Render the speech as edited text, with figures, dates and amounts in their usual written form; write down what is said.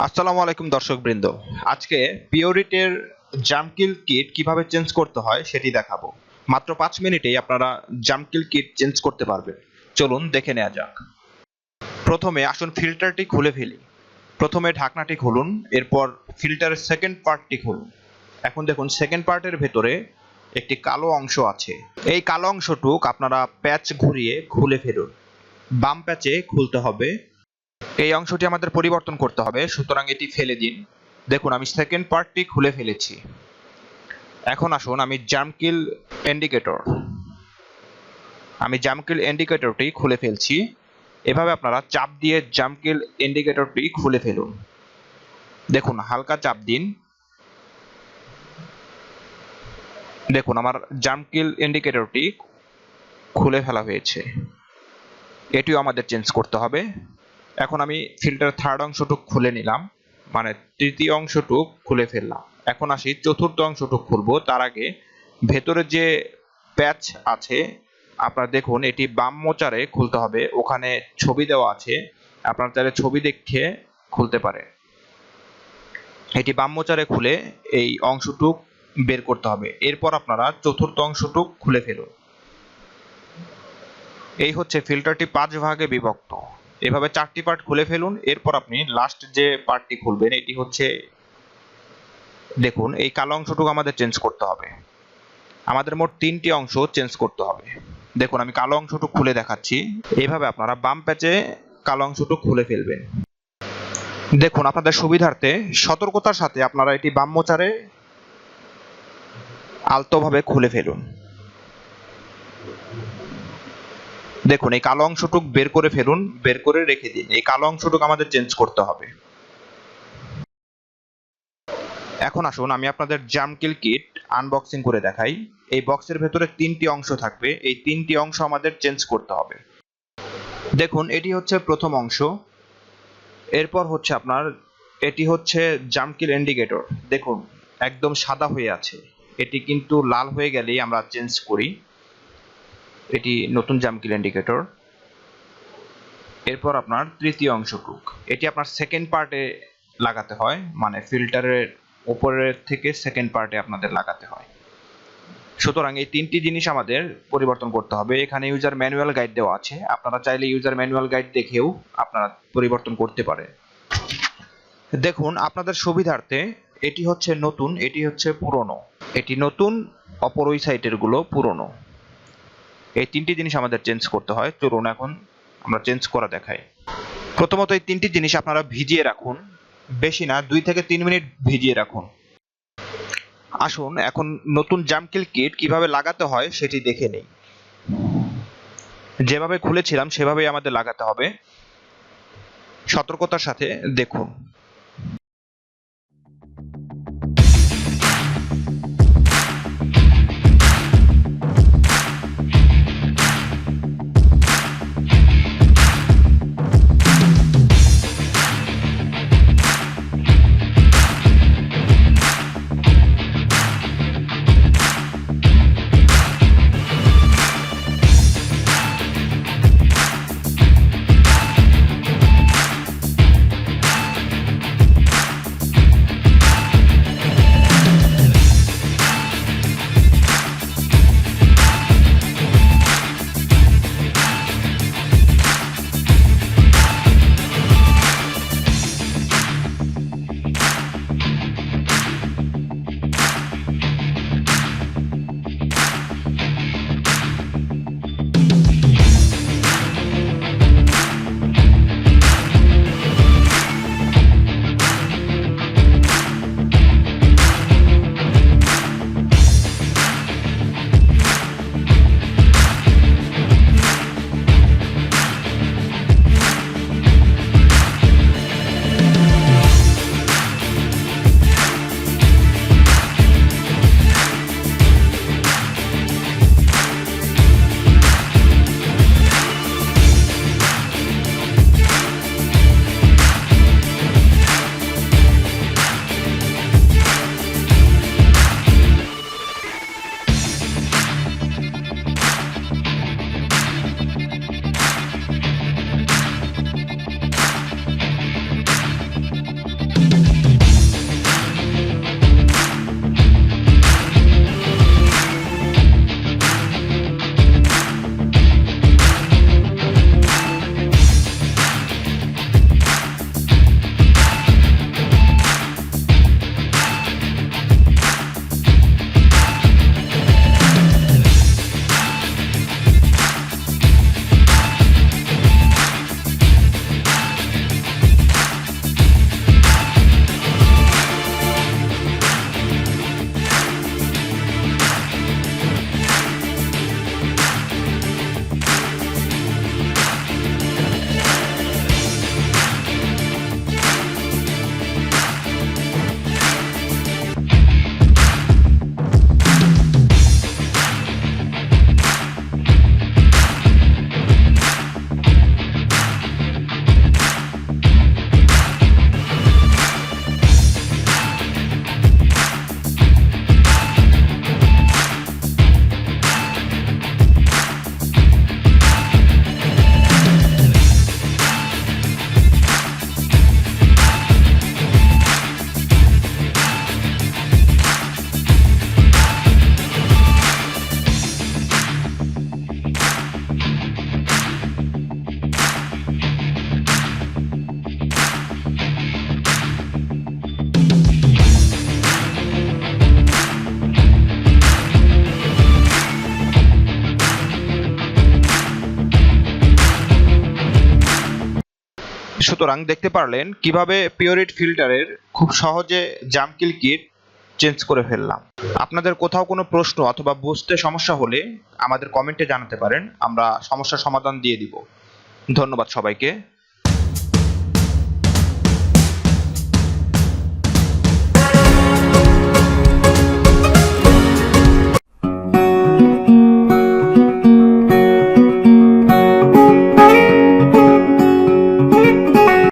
আসসালামু আলাইকুম দর্শকবৃন্দ। আজকে পিওরিটের জাম্প কিল কিট কিভাবে চেঞ্জ করতে হয় সেটি দেখাবো। মাত্র 5 মিনিটেই আপনারা জাম্প কিল কিট চেঞ্জ করতে পারবেন। চলুন দেখে নেওয়া যাক। প্রথমে আসুন ফিল্টারটি খুলে ফেলি। প্রথমে ঢাকনাটি খুলুন, এরপর ফিল্টারের সেকেন্ড পার্টটি খুলুন। এখন দেখুন সেকেন্ড পার্টের ভেতরে একটি কালো অংশ আছে। এই কালো অংশটুক আপনারা প্যাচ ঘুরিয়ে খুলে ফেলুন। বাম প্যাচে খুলতে হবে। এই অংশটি আমাদের পরিবর্তন করতে হবে, সুতরাং এটি ফেলে দিন। দেখুন আমি সেকেন্ড পার্টটি খুলে ফেলেছি। এখন আসুন আমি জাম্প কিল ইন্ডিকেটরটি খুলে ফেলছি। এভাবে আপনারা চাপ দিয়ে জাম্প কিল ইন্ডিকেটরটি খুলে ফেলুন। দেখুন হালকা চাপ দিন। দেখুন আমার জাম্প কিল ইন্ডিকেটরটি খুলে ফেলা হয়েছে। এটিও আমাদের চেঞ্জ করতে হবে। এখন আমি ফিল্টার থার্ড অংশটুক খুলে নিলাম, মানে তৃতীয় অংশটুক খুলে ফেললাম। এখন আসি চতুর্থ অংশটুক খুলবো। তার আগে ভেতরে যে প্যাচ আছে আপনারা দেখুন এটি বাম মোচারে খুলতে হবে। ওখানে ছবি দেওয়া আছে, আপনারা চাইলে ছবি দেখে খুলতে পারে। এটি বাম মোচারে খুলে এই অংশটুক বের করতে হবে। এরপর আপনারা চতুর্থ অংশটুক খুলে ফেলুন। এই হচ্ছে ফিল্টারটি 5 ভাগে বিভক্ত। এভাবে 4টি পার্ট খুলে ফেলুন। এরপর আপনি লাস্ট যে পার্টটি খুলবেন এটি হচ্ছে, দেখুন এই কালো অংশটুকু আমাদের চেঞ্জ করতে হবে। আমাদের মোট 3টি অংশ চেঞ্জ করতে হবে। দেখুন আমি কালো অংশটুকু খুলে দেখাচ্ছি। এইভাবে আপনারা বাম প্যাচে কালো অংশটুকু খুলে ফেলবেন। দেখুন আপনাদের সুবিধার্থে সতর্কতার সাথে আপনারা এটি বাম মোচারে আলতোভাবে খুলে ফেলুন। দেখুন এই কালো অংশটুক বের করে ফেলুন, বের করে রেখে দিন। এই কালো অংশটুক আমাদের চেঞ্জ করতে হবে। এখন আসুন আমি আপনাদের জাম্প কিল কিট আনবক্সিং করে দেখাই। এই বক্সের ভেতরে 3টি অংশ থাকবে। এই 3টি অংশ আমাদের চেঞ্জ করতে হবে। দেখুন এটি হচ্ছে প্রথম অংশ। এরপর হচ্ছে আপনার এটি হচ্ছে জাম্প কিল ইন্ডিকেটর। দেখুন একদম সাদা হয়ে আছে, এটি কিন্তু লাল হয়ে গেলেই আমরা চেঞ্জ করি। এটি নতুন জাম্প কিল ইন্ডিকেটর। এরপর আপনার তৃতীয় অংশটুক, এটি আপনার সেকেন্ড পার্টে লাগাতে হয়, মানে ফিল্টারের উপরের থেকে সেকেন্ড পার্টে আপনাদের লাগাতে হয়। সুতরাং এই 3টি জিনিস আমাদের পরিবর্তন করতে হবে। এখানে ইউজার ম্যানুয়াল গাইড দেওয়া আছে, আপনারা চাইলে ইউজার ম্যানুয়াল গাইড দেখেও আপনারা পরিবর্তন করতে পারেন। দেখুন আপনাদের সুবিধার্থে এটি হচ্ছে নতুন, এটি হচ্ছে পুরনো। এটি নতুন, অপর ওই সাইটের গুলো পুরনো। এই 3টি জিনিস আমাদের চেঞ্জ করতে হয়। চলুন এখন আমরা চেঞ্জ করা দেখাই। প্রথমত এই 3টি জিনিস আপনারা ভিজিয়ে রাখুন, বেশি না 2 থেকে 3 মিনিট ভিজিয়ে রাখুন। আসুন এখন নতুন জাম্প কিল কিট কিভাবে লাগাতে হয় সেটি দেখে নেই। যেভাবে খুলেছিলাম সেভাবেই আমাদের লাগাতে হবে। সতর্কতার সাথে দেখুন। সুতরাং দেখতে পারলেন কিভাবে পিওরিট ফিল্টারের খুব সহজে জাম কিল কিট চেঞ্জ করে ফেললাম। আপনাদের কোথাও কোনো প্রশ্ন অথবা বুঝতে সমস্যা হলে আমাদের কমেন্টে জানাতে পারেন, আমরা সমস্যার সমাধান দিয়ে দিব। ধন্যবাদ সবাইকে।